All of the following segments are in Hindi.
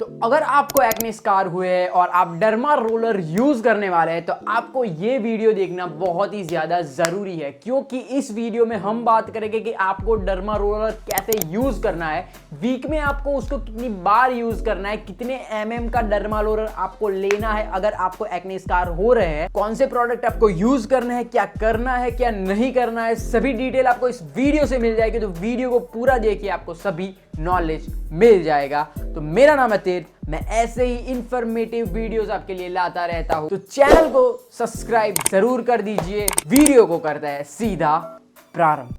तो अगर आपको एक्ने स्कार हुए हैं और आप डर्मा रोलर यूज करने वाले हैं तो आपको ये वीडियो देखना बहुत ही ज्यादा जरूरी है, क्योंकि इस वीडियो में हम बात करेंगे कि आपको डर्मा रोलर कैसे यूज करना है, वीक में आपको उसको कितनी बार यूज करना है, कितने एमएम का डर्मा रोलर आपको लेना है अगर आपको एक्ने स्कार हो रहे हैं, कौन से प्रोडक्ट आपको यूज करना है, क्या करना है क्या नहीं करना है, सभी डिटेल आपको इस वीडियो से मिल जाएगी। तो वीडियो को पूरा देखिए, आपको सभी नॉलेज मिल जाएगा। तो मेरा नाम है तेज, मैं ऐसे ही इंफॉर्मेटिव वीडियोस आपके लिए लाता रहता हूं, तो चैनल को सब्सक्राइब जरूर कर दीजिए। वीडियो को करता है सीधा प्रारंभ।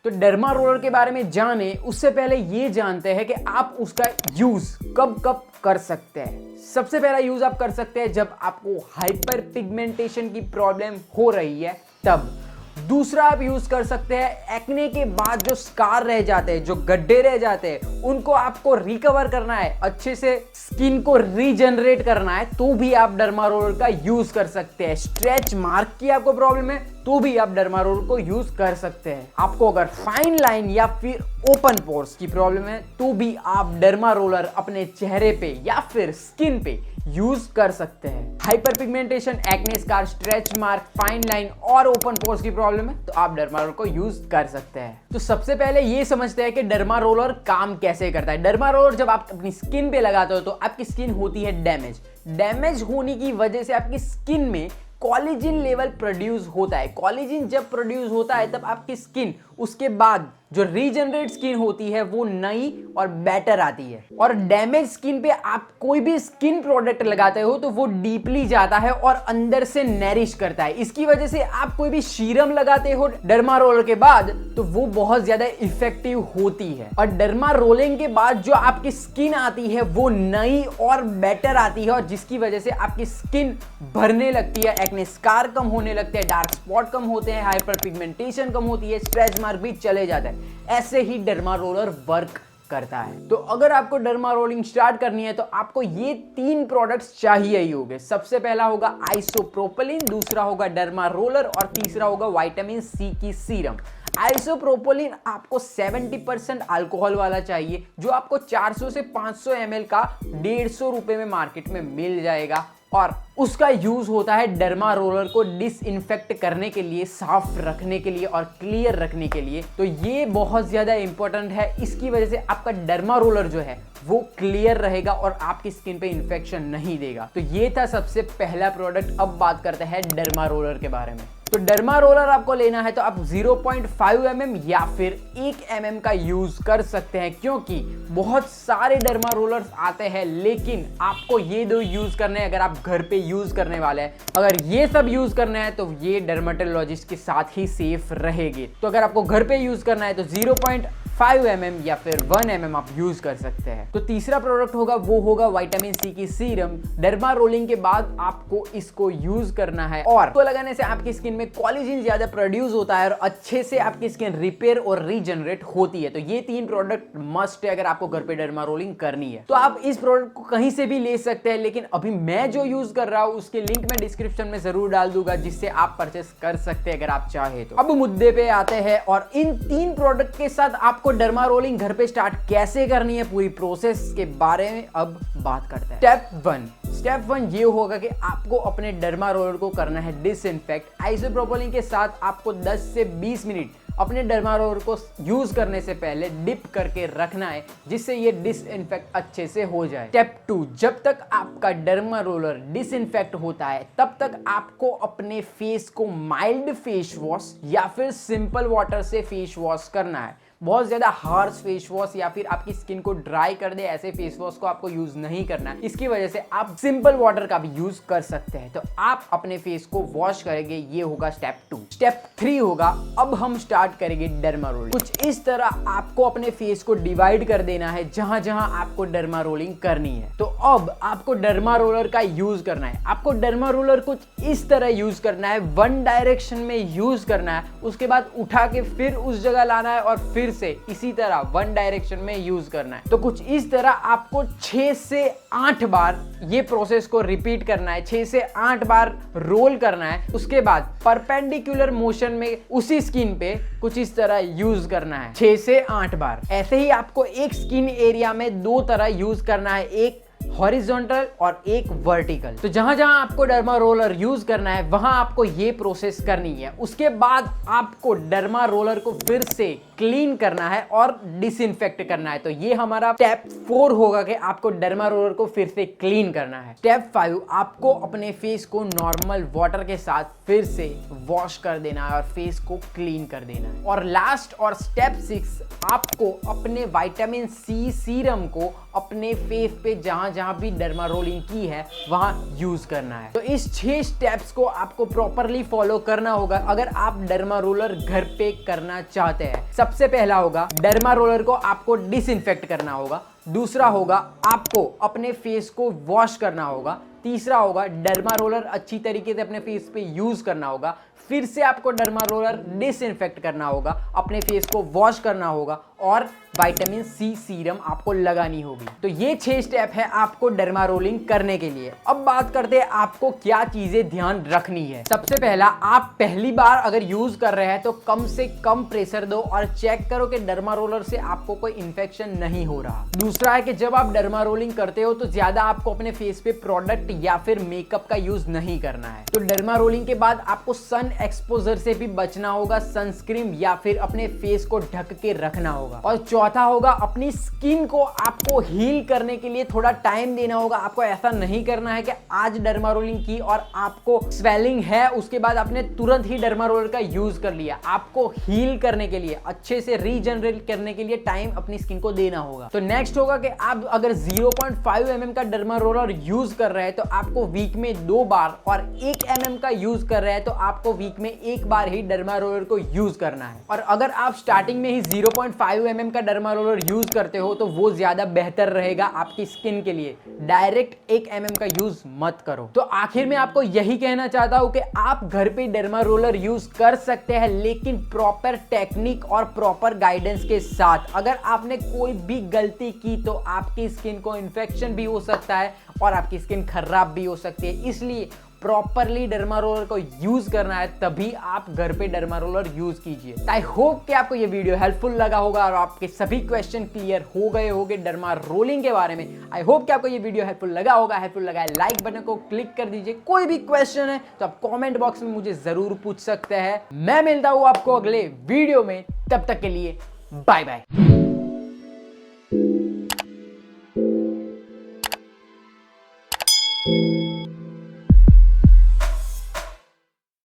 तो डर्मा रोलर के बारे में जाने उससे पहले ये जानते हैं कि आप उसका यूज कब कब कर सकते हैं। सबसे पहला यूज आप कर सकते हैं जब आपको हाइपर पिगमेंटेशन की प्रॉब्लम हो रही है तब। दूसरा आप यूज कर सकते हैं एक्ने के बाद जो स्कार रह जाते हैं, जो गड्ढे रह जाते हैं, उनको आपको रिकवर करना है, अच्छे से स्किन को रीजनरेट करना है, तो भी आप डर्मा रोलर का यूज कर सकते हैं। स्ट्रेच मार्क की आपको प्रॉब्लम है तो भी आप डर्मा रोलर को यूज कर सकते हैं। आपको अगर फाइन लाइन या फिर ओपन पोर्स की प्रॉब्लम है तो भी आप डर्मा रोलर अपने चेहरे पे या फिर स्किन पे यूज कर सकते हैं। Hyper pigmentation, acne scar, stretch mark, fine line और ओपन पोर्स की प्रॉब्लम है तो आप डर्मा रोलर को यूज कर सकते हैं। तो सबसे पहले ये समझते हैं कि डर्मा रोलर काम कैसे करता है। डर्मा रोलर जब आप अपनी स्किन पे लगाते हो तो आपकी स्किन होती है डैमेज होने की वजह से आपकी स्किन में कोलेजन लेवल प्रोड्यूस होता है। कोलेजन जब प्रोड्यूस होता है तब आपकी स्किन उसके बाद जो रीजनरेट स्किन होती है वो नई और बेटर आती है। और डैमेज स्किन पे आप कोई भी स्किन प्रोडक्ट लगाते हो तो वो डीपली जाता है और अंदर से नरिश करता है। इसकी वजह से आप कोई भी सीरम लगाते हो डर्मा रोलर के बाद तो वो बहुत ज्यादा इफेक्टिव होती है। और डर्मा रोलिंग के बाद जो आपकी स्किन आती है वो नई और बेटर आती है, और जिसकी वजह से आपकी स्किन भरने लगती है, एक्ने स्कार कम होने लगते हैं, डार्क स्पॉट कम होते हैं, हाइपर पिगमेंटेशन कम होती है, स्ट्रेच मार्क भी चले जाता है। ऐसे ही डर्मा रोलर वर्क करता है। तो अगर आपको डर्मा रोलिंग स्टार्ट करनी है तो आपको ये 3 प्रोडक्ट्स चाहिए ही होंगे। सबसे पहला होगा आइसोप्रोपिलीन, दूसरा होगा डर्मा रोलर और तीसरा होगा विटामिन सी की सीरम। आइसोप्रोपिलीन आपको 70% अल्कोहल वाला चाहिए, जो आपको 400 से 500 ml का 150 रुपए में मार्केट में मिल जाएगा। और उसका यूज होता है डर्मा रोलर को डिसइंफेक्ट करने के लिए, साफ रखने के लिए और क्लियर रखने के लिए। तो ये बहुत ज्यादा इंपॉर्टेंट है। इसकी वजह से आपका डर्मा रोलर जो है वो क्लियर रहेगा और आपकी स्किन पे इंफेक्शन नहीं देगा। तो ये था सबसे पहला प्रोडक्ट। अब बात करते हैं डर्मा रोलर के बारे में। तो डर्मा रोलर आपको लेना है तो आप 0.5 mm या फिर 1 mm का यूज कर सकते हैं, क्योंकि बहुत सारे डर्मा रोलर्स आते हैं, लेकिन आपको ये 2 यूज करने हैं अगर आप घर पे यूज करने वाले हैं। अगर ये सब यूज करना है तो ये डर्मेटोलॉजिस्ट के साथ ही सेफ रहेगी। तो अगर आपको घर पे यूज करना है तो 0.5 mm या फिर 1 mm आप यूज कर सकते हैं। तो तीसरा प्रोडक्ट होगा वो होगा विटामिन सी की सीरम। डर्मा रोलिंग के बाद आपको इसको यूज करना है और इसको लगाने से आपकी स्किन में कोलेजन ज्यादा प्रोड्यूस होता है और अच्छे से आपकी स्किन रिपेयर और रीजनरेट होती है। तो ये 3 प्रोडक्ट मस्ट है अगर आपको घर पे डर्मा रोलिंग करनी है। तो आप इस प्रोडक्ट को कहीं से भी ले सकते हैं, लेकिन अभी मैं जो यूज कर रहा हूं उसके लिंक मैं डिस्क्रिप्शन में जरूर डाल दूंगा, जिससे आप परचेस कर सकते हैं अगर आप चाहे तो। अब मुद्दे पे आते हैं और इन 3 प्रोडक्ट के साथ आपको डर्मा रोलिंग घर पे स्टार्ट कैसे करनी है, पूरी प्रोसेस के बारे में अब बात करते हैं। स्टेप 1 ये होगा कि आपको अपने डर्मा रोलर को करना है डिसइंफेक्ट। आइसोप्रोपिलीन के साथ आपको 10 से 20 मिनट अपने डर्मा रोलर को यूज करने से पहले डिप करके रखना है, जिससे ये डिसइंफेक्ट अच्छे से हो जाए। स्टेप 2, जब तक आपका डर्मा रोलर डिसइंफेक्ट होता है तब तक आपको अपने फेस को माइल्ड फेस वॉश या फिर सिंपल वाटर से फेस वॉश करना है। बहुत ज्यादा हार्श फेस वॉश या फिर आपकी स्किन को ड्राई कर दे ऐसे फेस वॉश को आपको यूज नहीं करना है। इसकी वजह से आप सिंपल वाटर का भी यूज कर सकते हैं। तो आप अपने फेस को वॉश करेंगे, ये होगा स्टेप 2। स्टेप 3 होगा, अब हम स्टार्ट करेंगे डर्मा रोलिंग। कुछ इस तरह आपको अपने फेस को डिवाइड कर देना है जहां जहां आपको डर्मा रोलिंग करनी है। तो अब आपको डर्मा रोलर का यूज करना है। आपको डर्मा रोलर कुछ इस तरह यूज करना है, 1 डायरेक्शन में यूज करना है, उसके बाद उठा के फिर उस जगह लाना है और फिर फिर से इसी तरह वन डायरेक्शन में यूज करना है। तो कुछ इस तरह आपको 6 से 8 बार ये प्रोसेस को रिपीट करना है, 6 से 8 बार रोल करना है। उसके बाद परपेंडिकुलर मोशन में उसी स्किन पे कुछ इस तरह यूज करना है 6 से 8 बार। ऐसे ही आपको एक स्किन एरिया में 2 तरह यूज करना है, एक हॉरिजॉन्टल और एक वर्टिकल। तो जहां जहां आपको डर्मा रोलर यूज करना है वहां आपको ये प्रोसेस करनी है। उसके बाद आपको डर्मा रोलर को फिर से क्लीन करना है और डिसइंफेक्ट करना है। तो ये हमारा स्टेप 4 होगा कि आपको डर्मा रोलर को फिर से क्लीन करना है। स्टेप 5 आपको अपने फेस को नॉर्मल वाटर के साथ फिर से वॉश कर देना है और फेस को क्लीन कर देना है। और लास्ट और स्टेप 6 आपको अपने विटामिन सी सीरम को अपने फेस पे जहां जहां भी डर्मा रोलिंग की है वहां यूज करना है। तो इस 6 स्टेप्स को आपको प्रॉपरली फॉलो करना होगा अगर आप डर्मा रोलर घर पे करना चाहते हैं। सबसे पहला होगा डर्मा रोलर को आपको डिसइंफेक्ट करना होगा। दूसरा होगा आपको अपने फेस को वॉश करना होगा। तीसरा होगा डर्मा रोलर अच्छी तरीके से अपने फेस पे यूज करना होगा। फिर से आपको डर्मा रोलर डिसइंफेक्ट करना होगा, अपने फेस को वॉश करना होगा और विटामिन सी सीरम आपको लगानी होगी। तो ये 6 स्टेप है आपको डर्मा रोलिंग करने के लिए। अब बात करते हैं आपको क्या चीजें ध्यान रखनी है। सबसे पहला, आप पहली बार अगर यूज कर रहे हैं तो कम से कम प्रेशर दो और चेक करो कि डर्मा रोलर से आपको कोई इंफेक्शन नहीं हो रहा। दूसरा है कि जब आप डर्मा रोलिंग करते हो तो ज्यादा आपको अपने फेस पे प्रोडक्ट या फिर मेकअप का यूज नहीं करना है। तो डर्मा रोलिंग के बाद आपको सन एक्सपोजर से भी बचना होगा, सनस्क्रीन या फिर अपने फेस को ढक के रखना होगा। और चौथा होगा अपनी स्किन को आपको हील करने के लिए थोड़ा टाइम देना होगा। आपको ऐसा नहीं करना है कि आज डर्मा रोलिंग की और आपको स्वेलिंग है उसके बाद आपने तुरंत ही डर्मा रोलर का यूज कर लिया। आपको हील करने के लिए, अच्छे से रीजनरेट करने के लिए टाइम अपनी स्किन को देना होगा। तो नेक्स्ट होगा कि आप अगर 0.5 mm का डर्मा रोलर यूज कर रहे हैं तो आपको वीक में 2 बार और 1 mm का यूज कर रहे हैं तो आपको वीक में 1 बार ही डर्मा रोलर को यूज करना है। और अगर आप स्टार्टिंग में ही 0.5 mm का डर्मा रोलर यूज करते हो तो वो ज्यादा बेहतर रहेगा आपकी स्किन के लिए। डायरेक्ट 1 mm का यूज मत करो। तो आखिर में आपको यही कहना चाहता हूं कि आप घर पे डर्मा रोलर यूज कर सकते हैं लेकिन प्रॉपर टेक्निक और प्रॉपर गाइडेंस के साथ। अगर आपने कोई भी गलती की तो आपकी स्किन को इन्फेक्शन भी हो सकता है और आपकी स्किन खराब भी हो सकती है। इसलिए प्रॉपरली डर्मा रोलर को यूज करना है, तभी आप घर पे डर्मा रोलर यूज कीजिए। आई होप कि आपको ये वीडियो हेल्पफुल लगा होगा और आपके सभी क्वेश्चन क्लियर हो गए होंगे डर्मा रोलिंग के बारे में। आई होप कि आपको ये वीडियो हेल्पफुल लगा होगा। हेल्पफुल लगा है लाइक बटन को क्लिक कर दीजिए। कोई भी क्वेश्चन है तो आप कॉमेंट बॉक्स में मुझे जरूर पूछ सकते हैं। मैं मिलता हूं आपको अगले वीडियो में, तब तक के लिए बाय बाय।